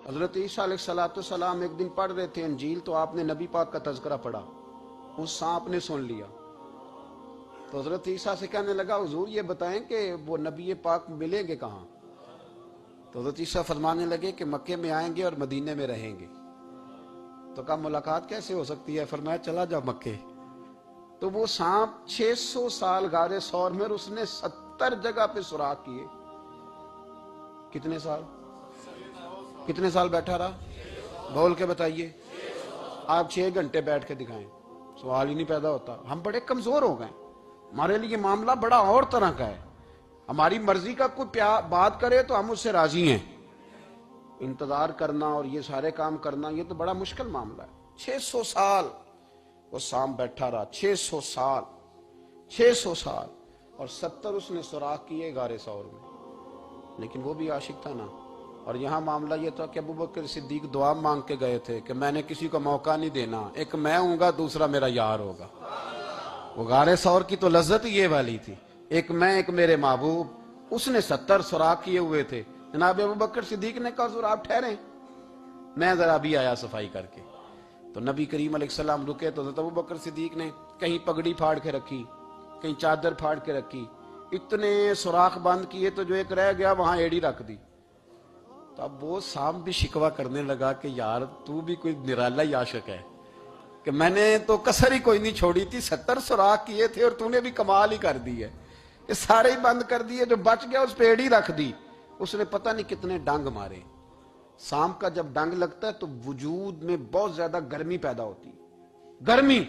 حضرت عیسیٰ علیہ السلام ایک دن پڑھ رہے تھے انجیل، تو آپ نے نبی پاک کا تذکرہ پڑھا، اس سانپ نے سن لیا، تو حضرت عیسیٰ سے کہنے لگا حضور یہ بتائیں کہ وہ نبی پاک ملیں گے کہاں؟ تو حضرت عیسیٰ فرمانے لگے کہ مکے میں آئیں گے اور مدینے میں رہیں گے۔ تو کہا ملاقات کیسے ہو سکتی ہے؟ فرمایا چلا جا مکے۔ تو وہ سانپ 600 سال غار ثور میں، اس نے 70 جگہ پہ سوراخ کیے۔ کتنے سال؟ کتنے سال بیٹھا رہا؟ بول کے بتائیے۔ آپ 6 گھنٹے بیٹھ کے دکھائیں، سوال ہی نہیں پیدا ہوتا۔ ہم بڑے کمزور ہو گئے، ہمارے لیے معاملہ بڑا اور طرح کا ہے۔ ہماری مرضی کا کوئی بات کرے تو ہم اس سے راضی ہیں، انتظار کرنا اور یہ سارے کام کرنا یہ تو بڑا مشکل معاملہ ہے۔ 600 سال وہ سانپ بیٹھا رہا، 600 سال، 600 سال، اور 70 اس نے سوراخ کیے غار ثور میں، لیکن وہ بھی عاشق تھا نا۔ اور یہاں معاملہ یہ تھا کہ ابو بکر صدیق دعا مانگ کے گئے تھے کہ میں نے کسی کو موقع نہیں دینا، ایک میں ہوں گا دوسرا میرا یار ہوگا۔ وہ غار ثور کی تو لذت یہ والی تھی، ایک میں ایک میرے محبوب۔ اس نے 70 سوراخ کیے ہوئے تھے۔ جناب ابو بکر صدیق نے کہا حضور آپ ٹھہریں، میں ذرا بھی آیا صفائی کر کے۔ تو نبی کریم علیہ السلام رکے تو حضرت ابو بکر صدیق نے کہیں پگڑی پھاڑ کے رکھی، کہیں چادر پھاڑ کے رکھی، اتنے سوراخ بند کیے تو جو ایک رہ گیا وہاں ایڑی رکھ دی۔ تو اب وہ سانپ بھی شکوہ کرنے لگا کہ یار تو بھی کوئی نرالا ہی عاشق ہے کہ میں نے تو کسر ہی کوئی نہیں چھوڑی تھی، 70 سوراخ کیے تھے اور تو نے بھی کمال ہی کر دی ہے، یہ سارے ہی بند کر دیے، جو بچ گیا اس پہ ایڑی رکھ دی۔ اس نے پتہ نہیں کتنے ڈنگ مارے۔ سانپ کا جب ڈنگ لگتا ہے تو وجود میں بہت زیادہ گرمی پیدا ہوتی ہے، گرمی۔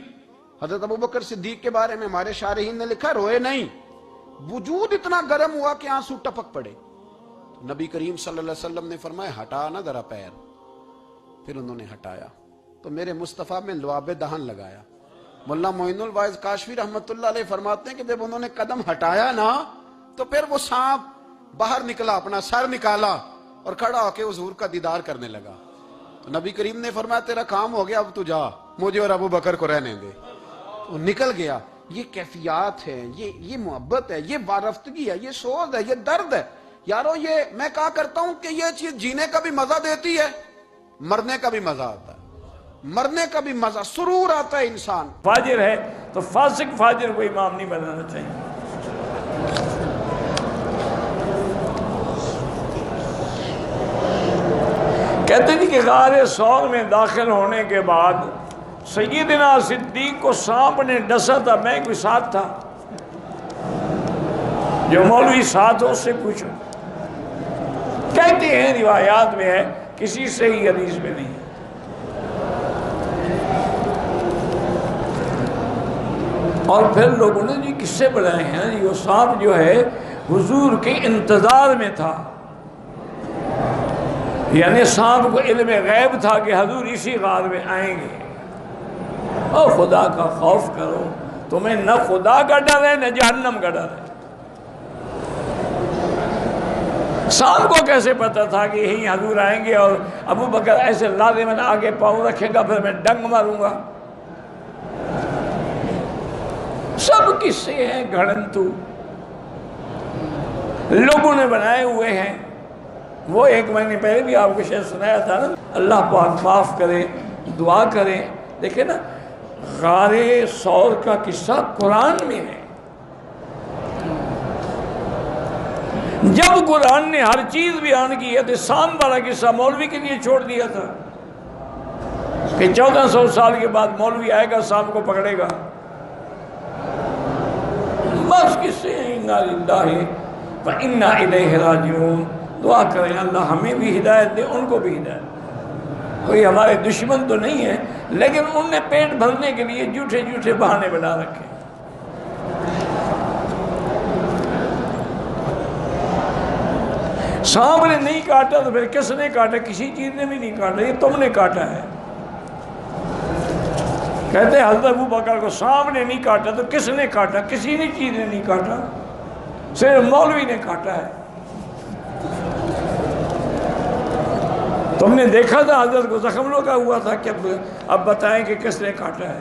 حضرت ابو بکر صدیق کے بارے میں ہمارے شارحین نے لکھا روئے نہیں، وجود اتنا گرم ہوا کہ آنسو ٹپک پڑے۔ تو نبی کریم صلی اللہ علیہ وسلم نے فرمایا ہٹا نا ذرا پیر، پھر انہوں نے ہٹایا تو میرے مصطفیٰ میں لعاب دہن لگایا۔ مولا معین الواعظ کاشفی رحمت اللہ علیہ فرماتے ہیں کہ جب انہوں نے قدم ہٹایا نا تو پھر وہ سانپ باہر نکلا، اپنا سر نکالا اور کھڑا ہو کے حضور کا دیدار کرنے لگا۔ تو نبی کریم نے فرمایا تیرا کام ہو گیا، اب تو جا، مجھے اور ابو بکر کو رہنے دے۔ تو نکل گیا۔ یہ کیفیات ہے، یہ محبت ہے، یہ وارفتگی ہے، یہ سوز ہے، یہ درد ہے۔ یارو یہ میں کہا کرتا ہوں کہ یہ چیز جینے کا بھی مزہ دیتی ہے، مرنے کا بھی مزہ آتا ہے، مرنے کا بھی مزہ، سرور آتا ہے انسان۔ فاجر ہے تو فاسق فاجر کو امام نہیں بنانا چاہیے۔ کہتے ہیں کہ غار ثور میں داخل ہونے کے بعد سیدنا صدیق کو سانپ نے ڈسا تھا، میں کوئی ساتھ تھا، جو مولوی ساتھ ہو اس سے پوچھو۔ کہتے ہیں روایات میں ہے، کسی صحیح حدیث میں نہیں۔ اور پھر لوگوں نے جی قصے بنائے ہیں، یہ سانپ جو ہے حضور کے انتظار میں تھا، یعنی سانپ کو علم غیب تھا کہ حضور اسی غار میں آئیں گے۔ اور خدا کا خوف کرو، تمہیں نہ خدا کا ڈر ہے نہ جہنم کا ڈر ہے۔ سانپ کو کیسے پتا تھا کہ یہی حضور آئیں گے اور ابو بکر ایسے لازماً آگے پاؤں رکھے گا پھر میں ڈنگ ماروں گا؟ سب قصے ہیں گھڑنتو، لوگوں نے بنائے ہوئے ہیں۔ وہ ایک مہینے پہلے بھی آپ کو شاید سنایا تھا نا، اللہ پاک معاف کرے، دعا کریں۔ دیکھیں نا غار ثور کا قصہ قرآن میں ہے۔ جب قرآن نے ہر چیز بیان کی ہے تو سانپ والا قصہ مولوی کے لیے چھوڑ دیا تھا کہ 1400 سال کے بعد مولوی آئے گا سانپ کو پکڑے گا؟ بس قصے ہیں۔ انا للہ و انا الیہ راجعون۔ دعا کریں اللہ ہمیں بھی ہدایت دے، ان کو بھی ہدایت دے۔ کوئی ہمارے دشمن تو نہیں ہے، لیکن ان نے پیٹ بھرنے کے لیے جھوٹے جھوٹے بہانے بنا رکھے۔ سانپ نے نہیں کاٹا تو پھر کس نے کاٹا؟ کسی چیز نے بھی نہیں کاٹا، یہ تم نے کاٹا ہے۔ کہتے ہیں حضرت ابو بکر کو سانپ نے نہیں کاٹا تو کس نے کاٹا؟ کسی نے چیز نے نہیں کاٹا، صرف مولوی نے کاٹا ہے۔ تم نے دیکھا تھا حضرت کو زخم لگا ہوا تھا کہ اب بتائیں کہ کس نے کاٹا ہے؟